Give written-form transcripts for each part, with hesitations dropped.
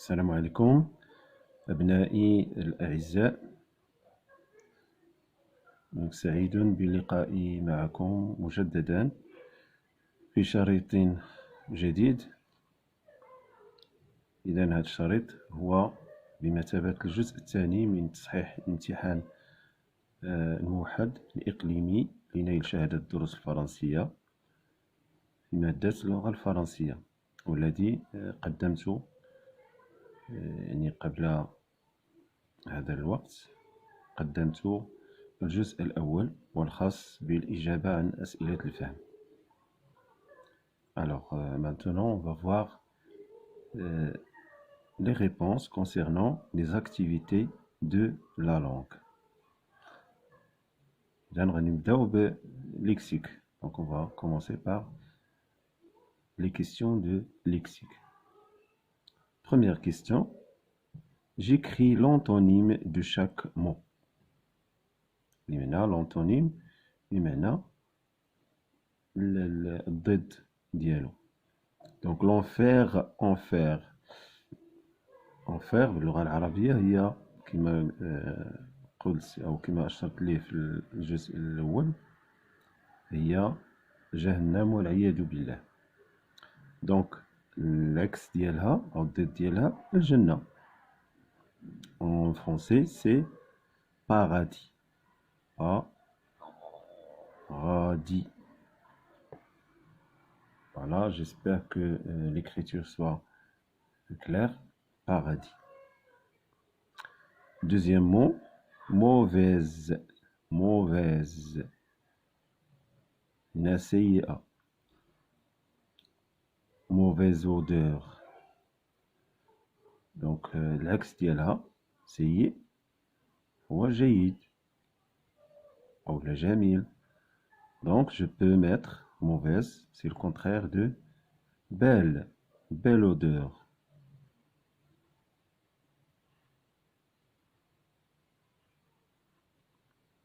السلام عليكم أبنائي الأعزاء. سعيد بلقائي معكم مجددا في شريط جديد. إذا هذا الشريط هو بمثابة الجزء الثاني من تصحيح امتحان الموحد الإقليمي لنيل شهادة الدروس الفرنسية في مادة اللغة الفرنسية، والذي قدمت يعني قبل هذا الوقت قدمت الجزء الأول والخاص بالإجابة عن أسئلة الفهم. Alors maintenant on va voir les réponses concernant les activités de la langue. نبداو بالlexique. Donc on va commencer par les questions de lexique. Première question. J'écris l'antonyme de chaque mot. L'antonyme بمعنى الضد ديالو. Donc l'enfer, enfer. enfer باللغة العربية هي كما قلت أو كما أشرت ليه في الجزء الأول هي جهنم والعياذ بالله. Donc l'ex ديالها أو الضد ديالها الجنة. En français c'est paradis. Paradis. Voilà, j'espère que l'écriture soit claire. Paradis. Deuxième mot, mauvaise. Mauvaise. Naseia. Mauvaise odeur. Donc l'axe ديالها سيء هو جيد أو la جميل. Donc je peux mettre mauvaise, c'est le contraire de belle. Belle odeur.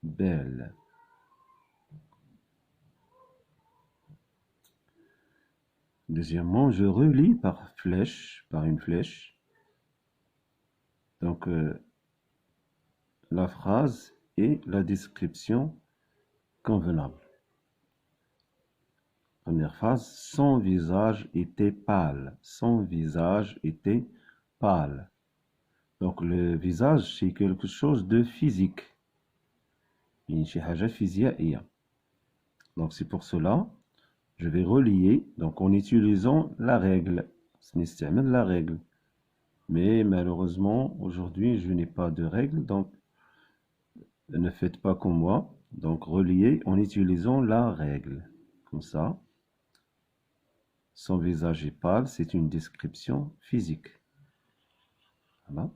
Belle. Deuxièmement, je relis par flèche, par une flèche. Donc la phrase et la description convenable. Première phrase, son visage était pâle. Son visage était pâle. Donc le visage, c'est quelque chose de physique. شي حاجة فيزيائية. Donc c'est pour cela, je vais relier donc en utilisant la règle. نستعمل la règle. Mais malheureusement, aujourd'hui, je n'ai pas de règle, donc ne faites pas comme moi. Donc relier en utilisant la règle. Comme ça. Son visage est pâle, c'est une description physique. Voilà.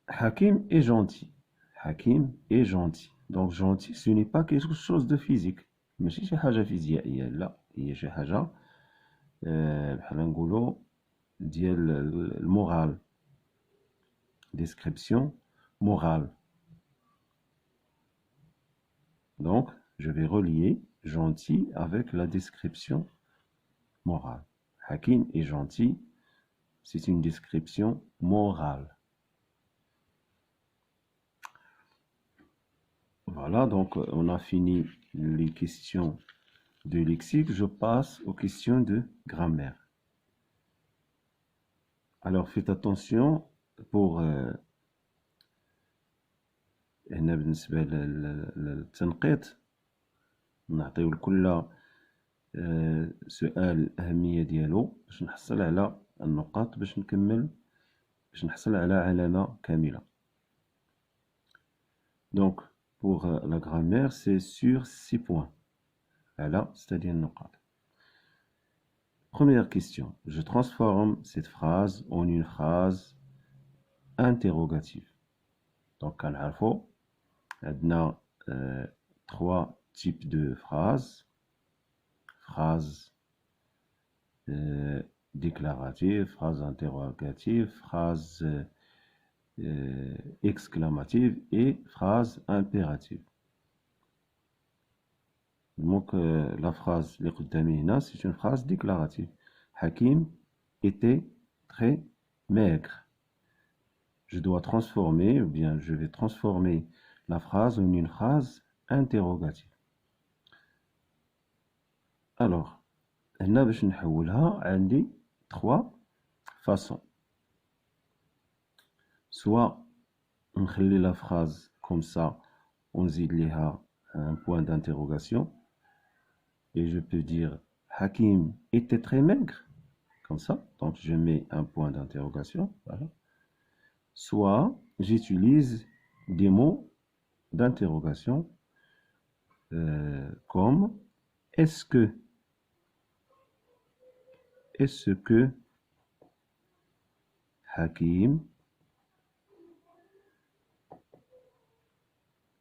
Hakim est gentil. Hakim est gentil. Donc gentil, ce n'est pas quelque chose de physique. ماشي شي حاجة فيزيائية، لا هي شي حاجة بحال نقولو ديال المورال. Description morale. Donc je vais relier gentil avec la description morale. Hakim est gentil, c'est une description morale. Voilà, donc on a fini les questions de lexique. Je passe aux questions de grammaire. Alors faites attention pour هنا بالنسبة للتنقيط نعطيو لكل سؤال الأهمية ديالو باش نحصل على النقاط باش نكمل باش نحصل على علامة كاملة. Donc pour la grammaire c'est sur 6 points. Voilà, c'est-à-dire النقاط. Première question, je transforme cette phrase en une phrase interrogative. Donc كنعرفو عندنا 3 types de phrases. Phrase déclarative, phrase interrogative, phrase exclamative et phrase impérative. Donc la phrase اللي قدامي هنا c'est une phrase déclarative. Hakim était très maigre. Je dois transformer, ou bien je vais transformer la phrase en une phrase interrogative. Alors, هنا باش نحولها عندي trois façons. Soit نخلي la phrase comme ça, ونزيد ليها un point d'interrogation, et je peux dire Hakim était très maigre, comme ça, donc je mets un point d'interrogation, voilà. Soit j'utilise des mots d'interrogation comme est-ce que Hakim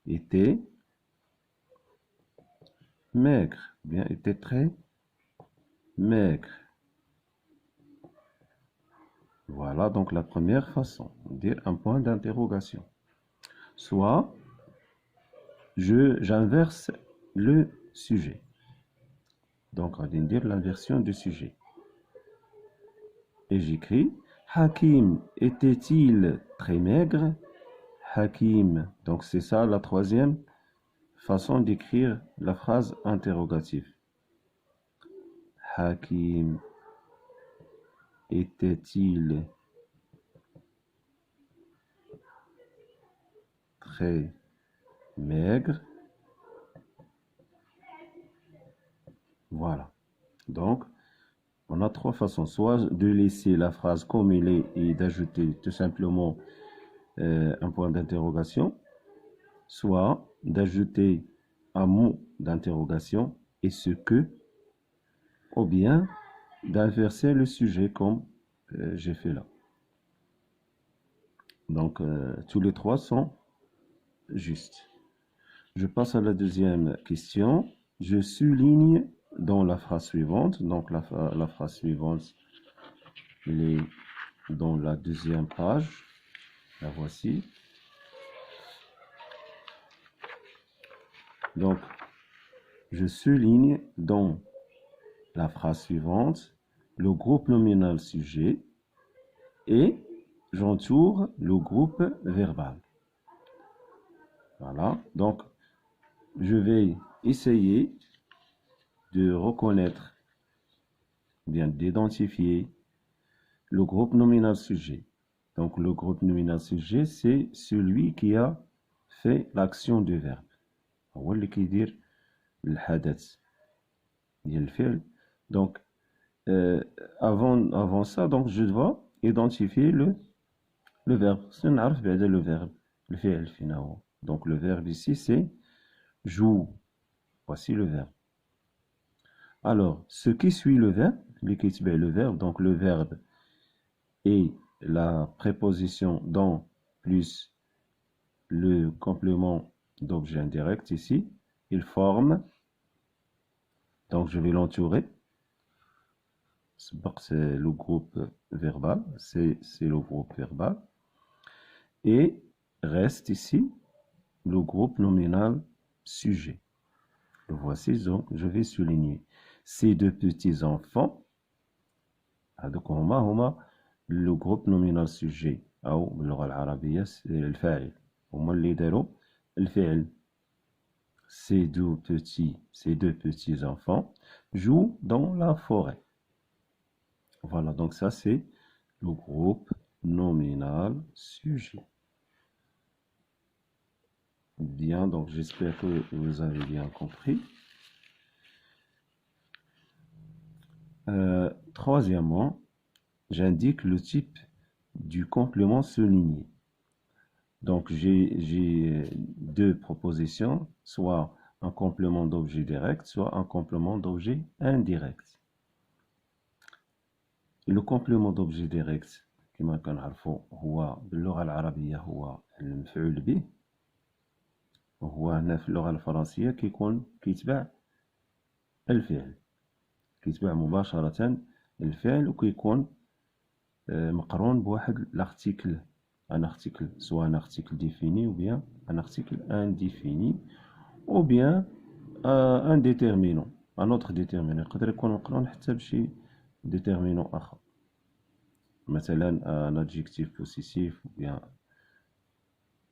était maigre, bien était très maigre. Voilà donc la première façon, dire un point d'interrogation. Soit j'inverse le sujet. Donc on va dire l'inversion du sujet. Et j'écris Hakim était-il très maigre? Hakim. Donc c'est ça la troisième façon d'écrire la phrase interrogative. Hakim était-il très maigre? Voilà. Donc, on a trois façons. Soit de laisser la phrase comme elle est et d'ajouter tout simplement un point d'interrogation. Soit d'ajouter un mot d'interrogation et ce que, ou bien d'inverser le sujet comme j'ai fait là. Donc, tous les trois sont justes. Je passe à la deuxième question. Je souligne dans la phrase suivante. Donc, la phrase suivante, elle est dans la deuxième page. La voici. Donc, je souligne dans la phrase suivante le groupe nominal sujet et j'entoure le groupe verbal. Voilà. Donc, je vais essayer de reconnaître, bien d'identifier le groupe nominal sujet. Donc, le groupe nominal sujet, c'est celui qui a fait l'action du verbe. هو اللي كيدير الحدث ديال الفعل. Donc, avant ça, donc je dois identifier le verbe. C'est نعرف بعدا le verbe. الفعل فين هو. Donc, le verbe ici, c'est joue. Voici le verbe. Alors, ce qui suit le verbe, le verbe, donc le verbe et la préposition dans plus le complément d'objet indirect ici, ils forment, donc je vais l'entourer, c'est le groupe verbal, c'est le groupe verbal, et reste ici le groupe nominal sujet. Le voici, donc je vais souligner ces deux petits enfants. هذوك هما le groupe nominal sujet أو باللغة العربية الفاعل هما اللي داروا الفعل. Ces deux petits enfants jouent dans la forêt. Voilà, donc ça c'est le groupe nominal sujet. Bien, donc j'espère que vous avez bien compris. Troisièmement, j'indique le type du complément souligné. Donc, j'ai deux propositions, soit un complément d'objet direct, soit un complément d'objet indirect. Le complément d'objet direct, كما كنعرفوا هو باللغة العربية هو المفعول به. وهو هنا في اللغة الفرنسية كيتبع الفعل. كيتبع مباشرة الفعل وكيكون مقرون بواحد l'article. Un article, soit un article défini ou bien un article indéfini ou bien un déterminant, un autre déterminant. يقدر يكون مقرون حتى بشي déterminant آخر. مثلا un adjectif possessif ou bien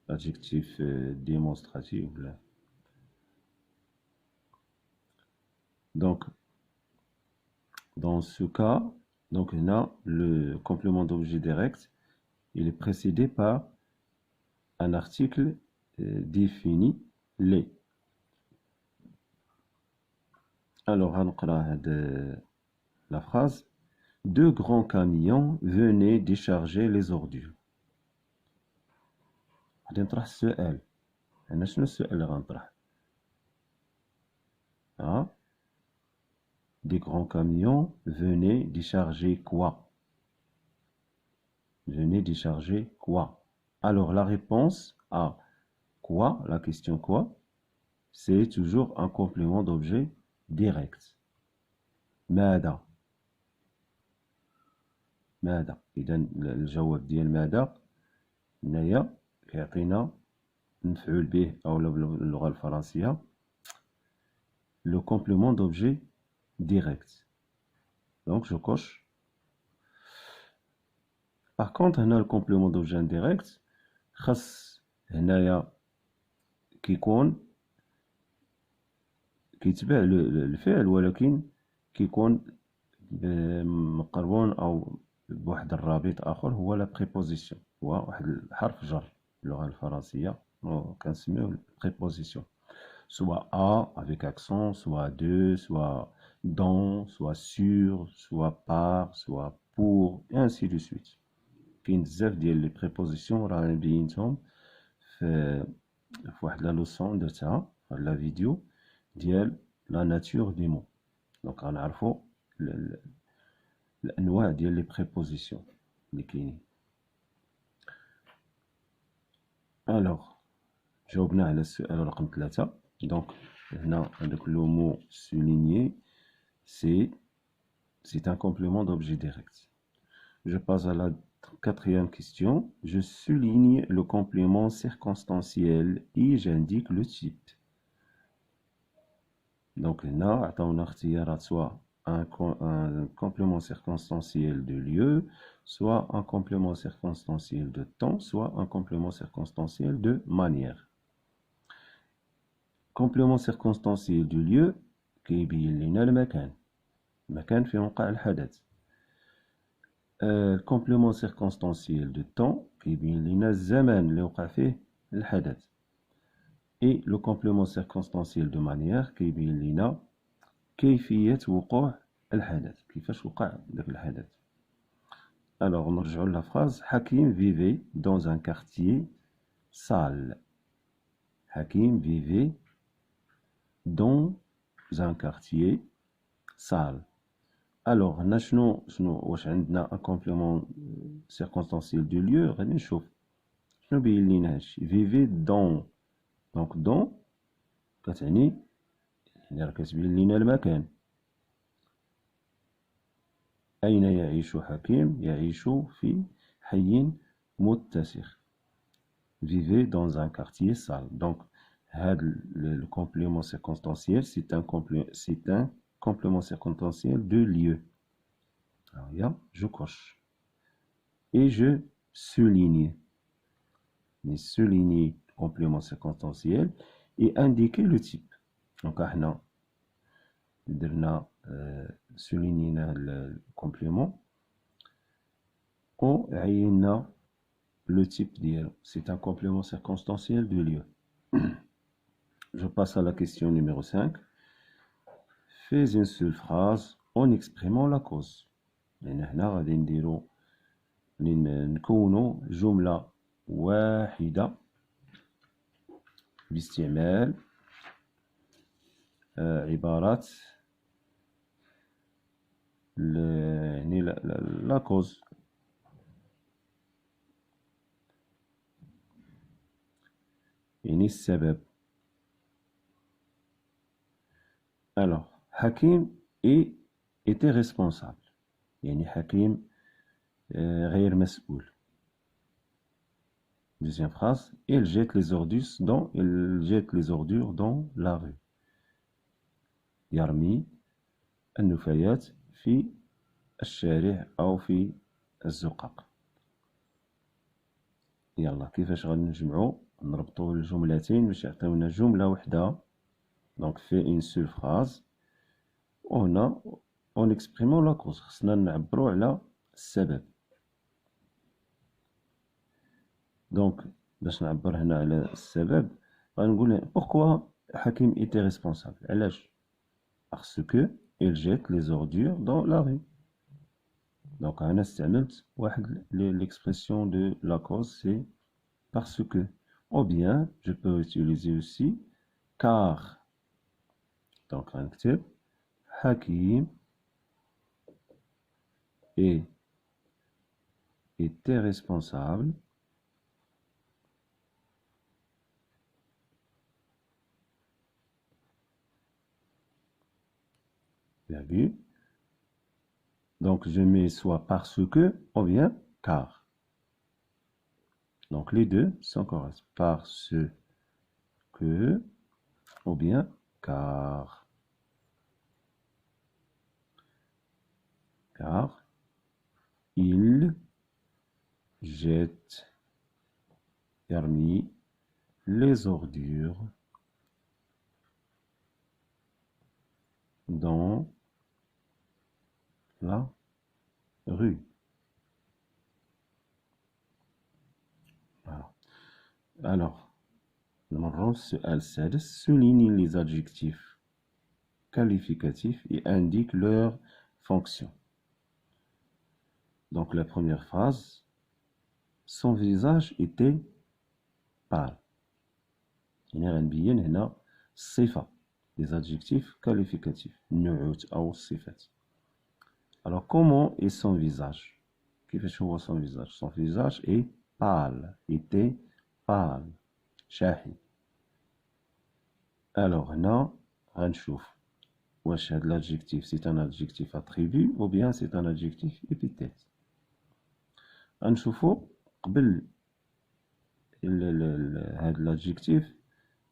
adjectif démonstratif. Donc, dans ce cas, donc, on a le complément d'objet direct. Il est précédé par un article défini les. Alors, on va la phrase. Deux grands camions venaient décharger les ordures. غادي نطرح السؤال. أنا شنو السؤال اللي غنطرح؟ Des grands camions venaient décharger quoi? Venaient décharger quoi? Alors la réponse à quoi, la question quoi, c'est toujours un complément d'objet direct. ماذا؟ ماذا؟ إذا الجواب ديال ماذا هنايا كيعطينا مفعول به أو باللغة الفرنسية le complément d'objet direct. Donc je coche. Par contre, هنا le complément d'objet indirect خاص هنايا كيكون كيتبع الفعل ولكن كيكون مقرون أو بواحد الرابط آخر هو لا بريبوزيسيون، هو واحد الحرف جر باللغة الفرنسية كنسميوه préposition. Soit à avec accent, soit de, soit dans, soit sur, soit par, soit pour, et ainsi de suite. كاين بزاف ديال لي بريبوزيسيون راه بينتهم في واحد لا لوسون درتها في لا فيديو ديال لا ناتور دي مو. دونك غنعرفو الانواع ديال لي بريبوزيسيون اللي كاينين. الوغ جاوبنا على السؤال رقم 3. Donc, avec le mot souligné, c'est un complément d'objet direct. Je passe à la quatrième question. Je souligne le complément circonstanciel et j'indique le type. Donc, là, on a soit un complément circonstanciel de lieu, soit un complément circonstanciel de temps, soit un complément circonstanciel de manière. complément circonstanciel du lieu كيبين لنا المكان فين وقع الحدث. complément circonstanciel de temps كيبين لنا الزمان اللي وقع فيه الحدث. et le complément circonstanciel de manière كيبين لنا كيفية وقوع الحدث، كيفاش وقع داك الحدث. alors نرجعوا la phrase. Hakim vivait dans un quartier sale. Hakim vivait dans un quartier sale. Alors, واش عندنا un complément circonstanciel du lieu. غادي نشوف شنو بين لينا هادشي. vivait dans. donc dans كتعني راه كتبين لينا المكان. أين يعيش حكيم؟ يعيش في حي متسخ. vivait dans un quartier sale. donc le complément circonstanciel, c'est un complément circonstanciel de lieu. Alors, là, je coche. Et je souligne. Mais souligner le complément circonstanciel et indiquer le type. Donc, on a souligné le complément. On a le type d'IL. C'est un complément circonstanciel de lieu. Je passe à la question numéro 5. Fais une seule phrase en exprimant la cause. هنا غادي نديرو نكونو جملة واحدة باستعمال عبارات يعني لا كوز. يعني السبب. alors Hakim était responsable. يعني حكيم غير مسؤول. Deuxième phrase. Il jette les ordures dans la rue. يرمي النفايات في الشارع أو في الزقاق. يلا كيفاش غنجمعو نربطو الجملتين باش يعطيونا جملة وحدة. دونك في اون سول فراز، وهنا اون اكسبريمون لا كوز، خصنا نعبرو على السبب. دونك باش نعبر هنا على السبب غنقول pourquoi حكيم était responsable. علاش؟ parce que il jette les ordures dans la rue. Donc أنا استعملت واحد l'expression de la cause, c'est parce que. Ou bien je peux utiliser aussi car. Donc غنكتب حكيم était responsable virgule. Donc je mets soit parce que ou bien car. Donc les deux sont corrects. Parce que ou bien car. Car il jette parmi les ordures dans la rue. Voilà. Alors, نمروا السؤال السادس. Souligne les adjectifs qualificatifs et indique leur fonction. Donc la première phrase, son visage était pâle. هنا غنبين هنا الصفة، les adjectifs qualificatifs، النعوت أو الصفات. Alors comment est son visage؟ كيفاش هو son visage؟ Son visage est pâle، était pâle، شاحي. Alors هنا غنشوف واش هاد l'adjectif c'est un adjectif attribut ou bien c'est un adjectif épithète. غنشوفو قبل هاد l'adjectif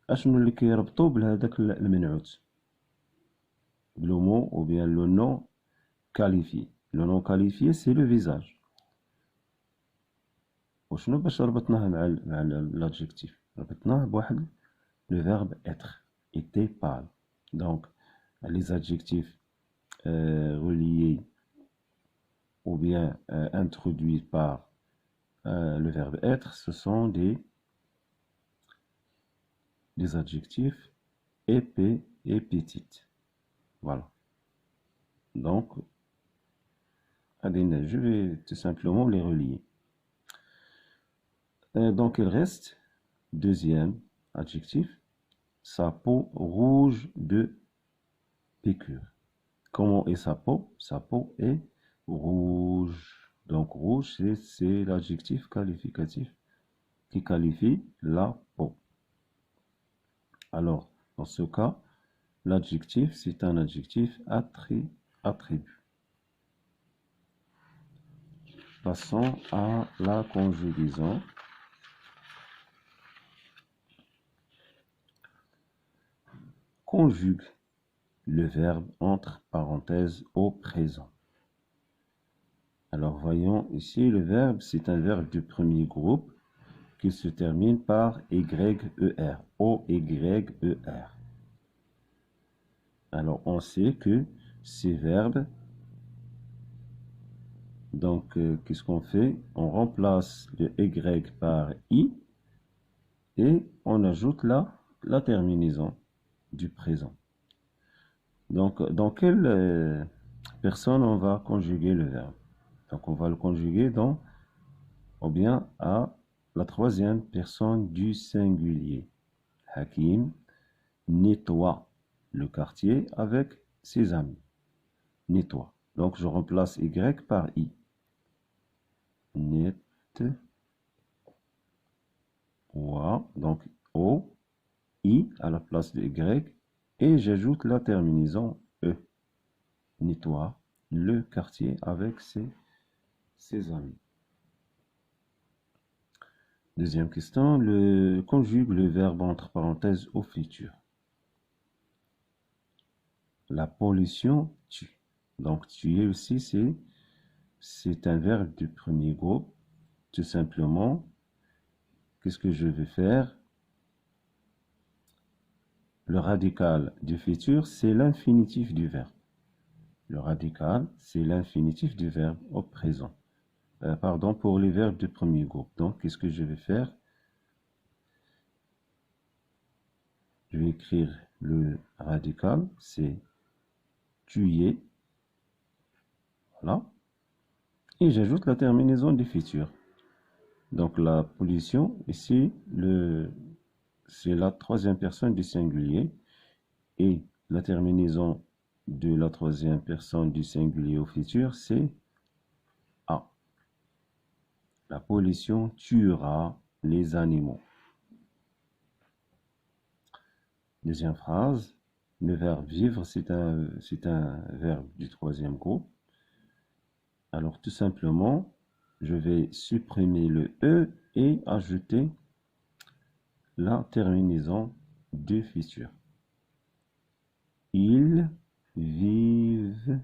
اشنو اللي كيربطو بهداك المنعوت، le mot ou bien le nom qualifié. Le nom qualifié c'est le visage. وشنو باش ربطناه مع l'adjectif؟ ربطناه بواحد le verbe être، était pâle. Donc les adjectifs reliés ou bien introduits par le verbe être, ce sont des adjectifs épithétiques. Voilà. Donc, je vais tout simplement les relier. Donc, il reste deuxième adjectif, sa peau rouge de piqûre. Comment est sa peau? Sa peau est rouge. Donc, rouge, c'est l'adjectif qualificatif qui qualifie la peau. Alors, dans ce cas, l'adjectif, c'est un adjectif attribut. Passons à la conjugaison. Conjugue le verbe entre parenthèses au présent. Alors, voyons ici, le verbe, c'est un verbe du premier groupe qui se termine par YER, O-Y-E-R. Alors, on sait que ces verbes, donc, qu'est-ce qu'on fait? On remplace le Y par I et on ajoute la terminaison du présent. Donc, dans quelle personne on va conjuguer le verbe? Donc, on va le conjuguer ou bien à la troisième personne du singulier. Hakim nettoie le quartier avec ses amis. Nettoie. Donc, je remplace Y par I. Nettoie. Donc, O, I à la place de Y. Et j'ajoute la terminaison E. Nettoie le quartier avec ses amis. Deuxième question, conjugue le verbe entre parenthèses au futur. La pollution tue. Donc tuer aussi c'est c'est un verbe du premier groupe. Tout simplement, qu'est-ce que je vais faire? Le radical du futur, c'est l'infinitif du verbe. Le radical, c'est l'infinitif du verbe au présent. Pardon, pour les verbes du premier groupe. Donc, qu'est-ce que je vais faire? Je vais écrire le radical, c'est tuer. Voilà. Et j'ajoute la terminaison du futur. Donc, la pollution, ici, c'est la troisième personne du singulier. Et la terminaison de la troisième personne du singulier au futur, c'est A. La pollution tuera les animaux. Deuxième phrase, le verbe vivre, c'est un verbe du troisième groupe. Alors tout simplement, je vais supprimer le E et ajouter la terminaison du futur. Ils vivent.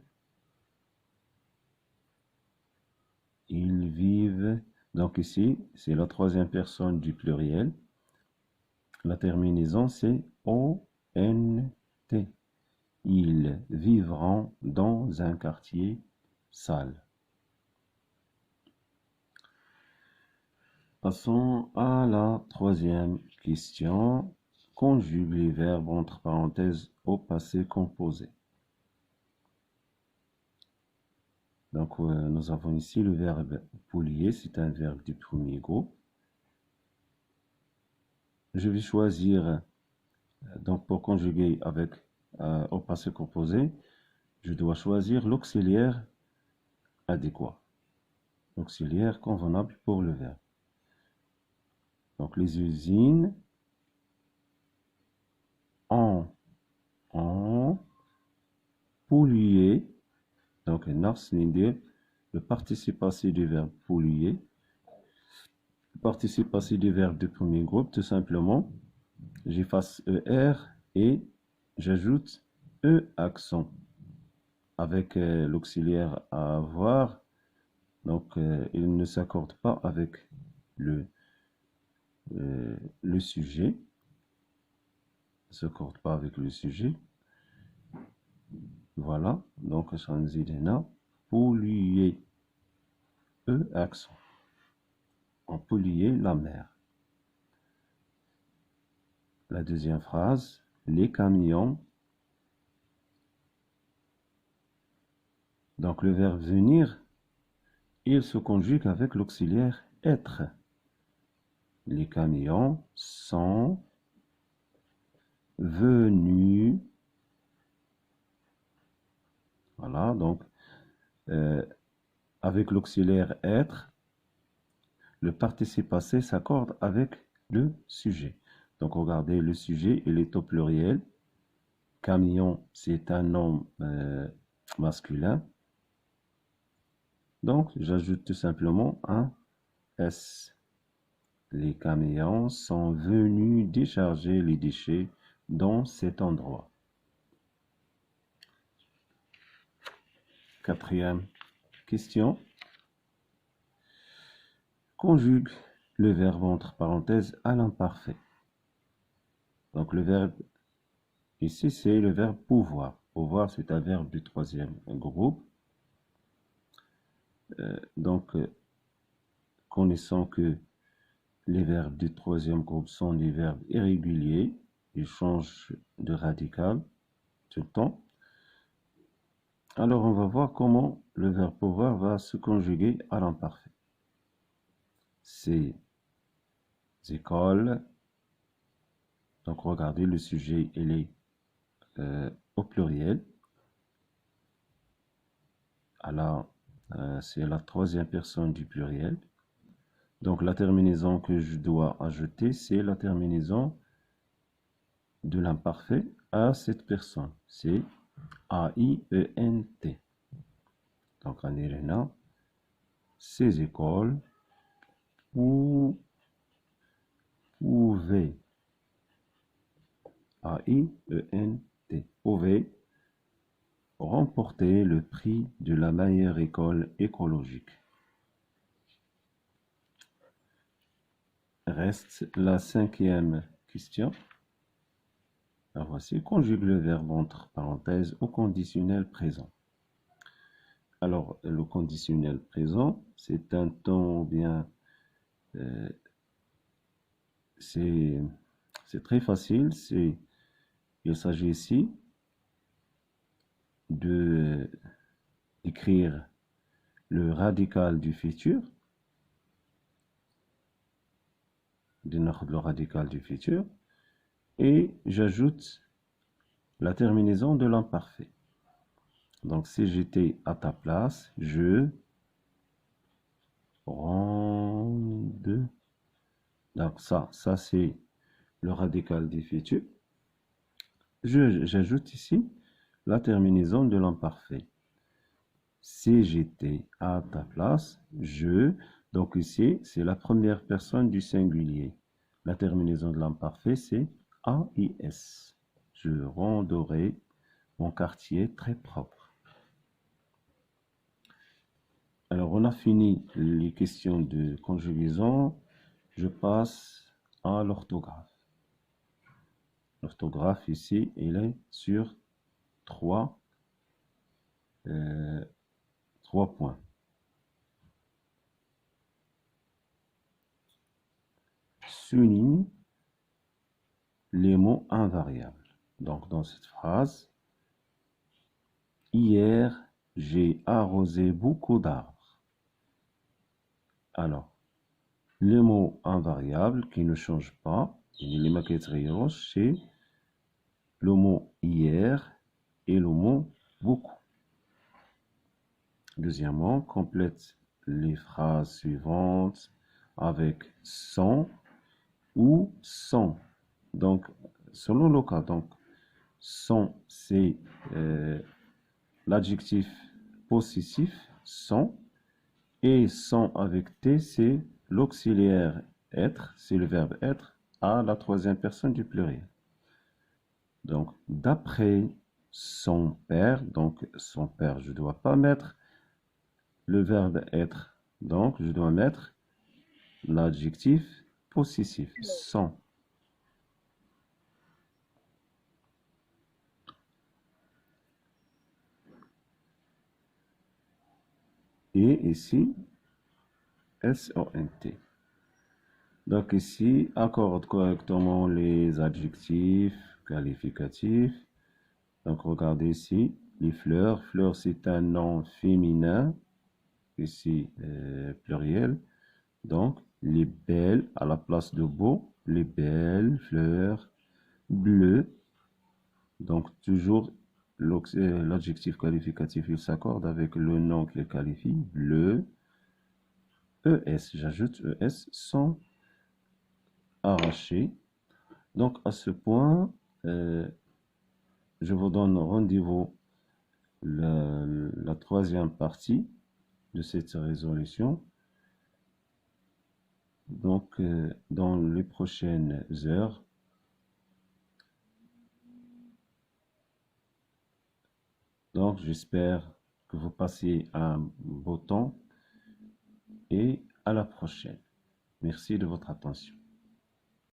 Ils vivent. Donc ici, c'est la troisième personne du pluriel. La terminaison, c'est O-N-T. Ils vivront dans un quartier sale. Passons à la troisième question. Conjugue les verbes entre parenthèses au passé composé. Donc, nous avons ici le verbe polluer, c'est un verbe du premier groupe. Je vais choisir, donc pour conjuguer avec au passé composé, je dois choisir l'auxiliaire adéquat, l'auxiliaire convenable pour le verbe. Donc, les usines ont pollué, donc le participe passé du verbe polluer, le participe passé du verbe du premier groupe, tout simplement, j'efface ER et j'ajoute E accent avec l'auxiliaire à avoir. Donc, il ne s'accorde pas avec le sujet. Il ne s'accorde pas avec le sujet. Voilà. Donc, Shanzidena, polluer. E accent. On polluait la mer. La deuxième phrase, les camions. Donc, le verbe venir, il se conjugue avec l'auxiliaire être. Les camions sont venus. Voilà, donc, avec l'auxiliaire être, le participe passé s'accorde avec le sujet. Donc, regardez, le sujet, il est au pluriel. Camion, c'est un nom masculin. Donc, j'ajoute tout simplement un S. Les camions sont venus décharger les déchets dans cet endroit. Quatrième question. Conjugue le verbe entre parenthèses à l'imparfait. Donc le verbe, ici c'est le verbe pouvoir. Pouvoir, c'est un verbe du troisième groupe. Donc, connaissant que les verbes du troisième groupe sont des verbes irréguliers, ils changent de radical tout le temps. Alors, on va voir comment le verbe pouvoir va se conjuguer à l'imparfait. Ces écoles. Donc, regardez, le sujet, il est au pluriel. Alors, c'est la troisième personne du pluriel. Donc, la terminaison que je dois ajouter, c'est la terminaison de l'imparfait à cette personne. C'est A-I-E-N-T. Donc, en Irena, ces écoles pouvaient. A-I-E-N-T. Pouvaient remporté le prix de la meilleure école écologique. Reste la 5e question. La voici. Conjugue le verbe entre parenthèses au conditionnel présent. Alors, le conditionnel présent, c'est un temps bien... c'est très facile. Il s'agit ici d'écrire le radical du futur, le radical du futur, et j'ajoute la terminaison de l'imparfait. Donc, si j'étais à ta place, je ronde. Donc, ça c'est le radical du futur. J'ajoute ici la terminaison de l'imparfait. Si j'étais à ta place, je. Donc, ici, c'est la première personne du singulier. La terminaison de l'imparfait, c'est AIS. Je renderai mon quartier très propre. Alors, on a fini les questions de conjugaison. Je passe à l'orthographe. L'orthographe ici, il est sur trois points. Souligne les mots invariables. Donc, dans cette phrase, hier, j'ai arrosé beaucoup d'arbres. Alors, les mots invariables qui ne changent pas, c'est le mot hier et le mot beaucoup. Deuxièmement, complète les phrases suivantes avec sans ou sans. Donc, selon le cas, donc, sans, c'est l'adjectif possessif, sans, et sans avec T, c'est l'auxiliaire être, c'est le verbe être, à la troisième personne du pluriel. Donc, d'après son père, donc son père, je ne dois pas mettre le verbe être, donc je dois mettre l'adjectif possessif, son. Et ici, S-O-N-T. Donc ici, accorde correctement les adjectifs qualificatifs. Donc regardez ici, les fleurs. Fleur, c'est un nom féminin. Ici, pluriel. Donc, les belles, à la place de beau, les belles fleurs bleues. Donc, toujours l'adjectif qualificatif, il s'accorde avec le nom qui le qualifie. Bleu. ES, j'ajoute ES sans arracher. Donc, à ce point, je vous donne rendez-vous la troisième partie de cette résolution. Donc, dans les prochaines heures. Donc, j'espère que vous passez un beau temps et à la prochaine. Merci de votre attention.